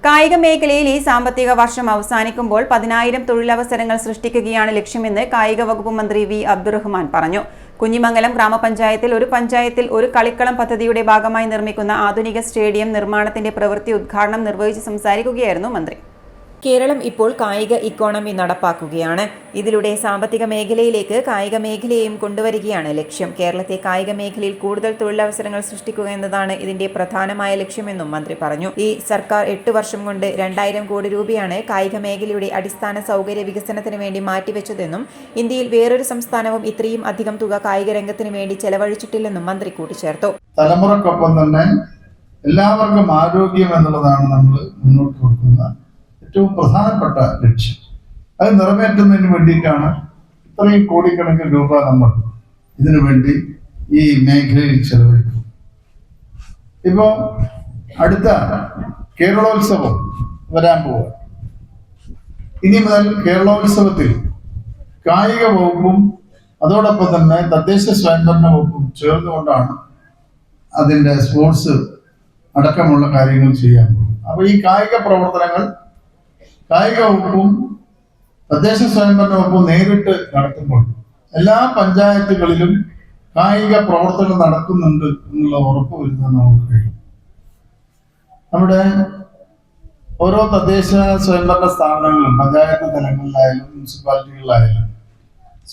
കായിക മേഖലയിൽ ഈ സാമ്പത്തിക വർഷം അവസാനിക്കുമ്പോൾ 10,000 തൊഴിലവസരങ്ങൾ സൃഷ്ടിക്കുകയാണ് ലക്ഷ്യമെന്ന് കായിക വകുപ്പ് മന്ത്രി വി അബ്ദുറഹ്മാൻ പറഞ്ഞു. കുഞ്ഞിമംഗലം ഗ്രാമപഞ്ചായത്തിൽ ഒരു പഞ്ചായത്തിൽ ഒരു കളിക്കളം പദ്ധതിയുടെ ഭാഗമായി നിർമ്മിക്കുന്ന ആധുനിക സ്റ്റേഡിയം നിർമ്മാണത്തിന്റെ പ്രവൃത്തി ഉദ്ഘാടനം നിർവഹിച്ച് സംസാരിക്കുകയായിരുന്നു മന്ത്രി. കേരളം ഇപ്പോൾ കായിക ഇക്കോണമി നടപ്പാക്കുകയാണ്. ഇതിലൂടെ സാമ്പത്തിക മേഖലയിലേക്ക് കായിക മേഖലയെയും കൊണ്ടുവരികയാണ് ലക്ഷ്യം. കേരളത്തെ കായിക മേഖലയിൽ കൂടുതൽ തൊഴിലവസരങ്ങൾ സൃഷ്ടിക്കുക എന്നതാണ് ഇതിന്റെ പ്രധാനമായ ലക്ഷ്യമെന്നും മന്ത്രി പറഞ്ഞു. ഈ സർക്കാർ 8 വർഷം കൊണ്ട് 2,000 കോടി രൂപയാണ് കായിക മേഖലയുടെ അടിസ്ഥാന സൗകര്യ വികസനത്തിന് വേണ്ടി മാറ്റിവെച്ചതെന്നും ഇന്ത്യയിൽ വേറൊരു സംസ്ഥാനവും ഇത്രയും അധികം തുക കായിക രംഗത്തിന് വേണ്ടി ചെലവഴിച്ചിട്ടില്ലെന്നും മന്ത്രി കൂട്ടിച്ചേർത്തു. തലമുറക്കൊപ്പം തന്നെ എല്ലാവർക്കും ആരോഗ്യം എന്നുള്ളതാണ് നമ്മൾ മുന്നോട്ട് വെക്കുന്ന ഏറ്റവും പ്രധാനപ്പെട്ട ലക്ഷ്യം. അത് നിറവേറ്റുന്നതിന് വേണ്ടിയിട്ടാണ് ഇത്രയും കോടിക്കണക്കിന് രൂപ നമ്മൾ ഇതിനു വേണ്ടി ഈ മേഖലയിൽ ചെലവഴിക്കും. ഇപ്പോ അടുത്ത കേരളോത്സവം വരാൻ പോവുക. ഇനി മുതൽ കേരളോത്സവത്തിൽ കായിക വകുപ്പും അതോടൊപ്പം തന്നെ തദ്ദേശ സ്വയംഭരണ വകുപ്പും ചേർന്നുകൊണ്ടാണ് അതിൻ്റെ സ്പോർട്സ് അടക്കമുള്ള കാര്യങ്ങൾ ചെയ്യാൻ പോകുന്നത്. അപ്പോൾ ഈ കായിക പ്രവർത്തനങ്ങൾ കായിക വകുപ്പും തദ്ദേശ സ്വയംഭരണ വകുപ്പും നേരിട്ട് നടത്തുമ്പോൾ എല്ലാ പഞ്ചായത്തുകളിലും കായിക പ്രവർത്തനം നടക്കുന്നുണ്ട് എന്നുള്ള ഉറപ്പ് വരുത്താൻ നമുക്ക് കഴിയും. നമ്മുടെ ഓരോ തദ്ദേശ സ്വയംഭരണ സ്ഥാപനങ്ങളും പഞ്ചായത്ത് തലങ്ങളിലായാലും മുനിസിപ്പാലിറ്റികളിലായാലും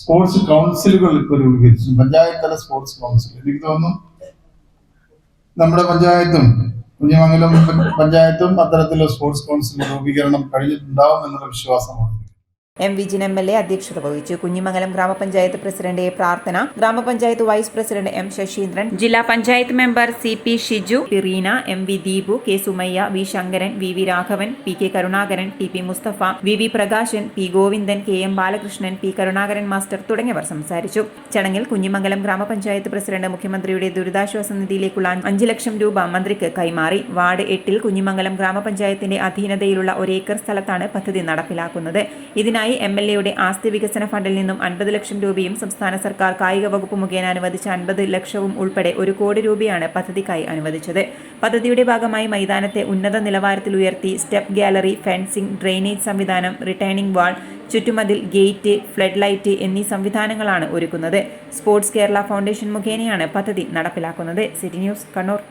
സ്പോർട്സ് കൗൺസിലുകൾ ഇപ്പോൾ രൂപീകരിച്ചു. പഞ്ചായത്ത് തല സ്പോർട്സ് കൗൺസിൽ. എനിക്ക് തോന്നുന്നു നമ്മുടെ പഞ്ചായത്തും കുഞ്ഞിമംഗലം പഞ്ചായത്തും അത്തരത്തിലുള്ള സ്പോർട്സ് കൗൺസിൽ രൂപീകരണം കഴിഞ്ഞിട്ടുണ്ടാവും എന്നുള്ള വിശ്വാസമാണ്. എം വിജിൻ MLA അധ്യക്ഷത വഹിച്ചു. കുഞ്ഞിമംഗലം ഗ്രാമപഞ്ചായത്ത് പ്രസിഡന്റ് എ പ്രാർത്ഥന, ഗ്രാമപഞ്ചായത്ത് വൈസ് പ്രസിഡന്റ് M ശശീന്ദ്രൻ, ജില്ലാ panchayat member CP Shiju, Reena, MV Deepu, K Sumayya, V Sankaran, VV Raghavan, PK Karunakaran, TP Musthafa, VV Prakashan, P Govindan, KM Balakrishnan, P Karunakaran master തുടങ്ങിയവർ സംസാരിച്ചു. ചടങ്ങിൽ കുഞ്ഞിമംഗലം ഗ്രാമപഞ്ചായത്ത് പ്രസിഡന്റ് മുഖ്യമന്ത്രിയുടെ ദുരിതാശ്വാസ നിധിയിലേക്കുള്ള 5 ലക്ഷം രൂപ മന്ത്രിക്ക് കൈമാറി. വാർഡ് 8 കുഞ്ഞിമംഗലം ഗ്രാമപഞ്ചായത്തിന്റെ അധീനതയിലുള്ള 1 ഏക്കർ സ്ഥലത്താണ് പദ്ധതി നടപ്പിലാക്കുന്നത്. ഇതിനായി MLAയുടെ ആസ്തി വികസന ഫണ്ടിൽ നിന്നും 50 ലക്ഷം രൂപയും സംസ്ഥാന സർക്കാർ കായിക വകുപ്പ് മുഖേന അനുവദിച്ച 50 ലക്ഷവും ഉൾപ്പെടെ 1 കോടി രൂപയാണ് പദ്ധതിക്കായി അനുവദിച്ചത്. പദ്ധതിയുടെ ഭാഗമായി മൈതാനത്തെ ഉന്നത നിലവാരത്തിൽ ഉയർത്തി സ്റ്റെപ്പ് ഗാലറി, ഫെൻസിംഗ്, ഡ്രെയിനേജ് സംവിധാനം, റിട്ടേണിംഗ് വാൾ, ചുറ്റുമതിൽ, ഗേറ്റ്, ഫ്ലഡ് ലൈറ്റ് എന്നീ സംവിധാനങ്ങളാണ് ഒരുക്കുന്നത്. സ്പോർട്സ് കേരള ഫൗണ്ടേഷൻ മുഖേനയാണ് പദ്ധതി നടപ്പിലാക്കുന്നത്. City news, Kannur.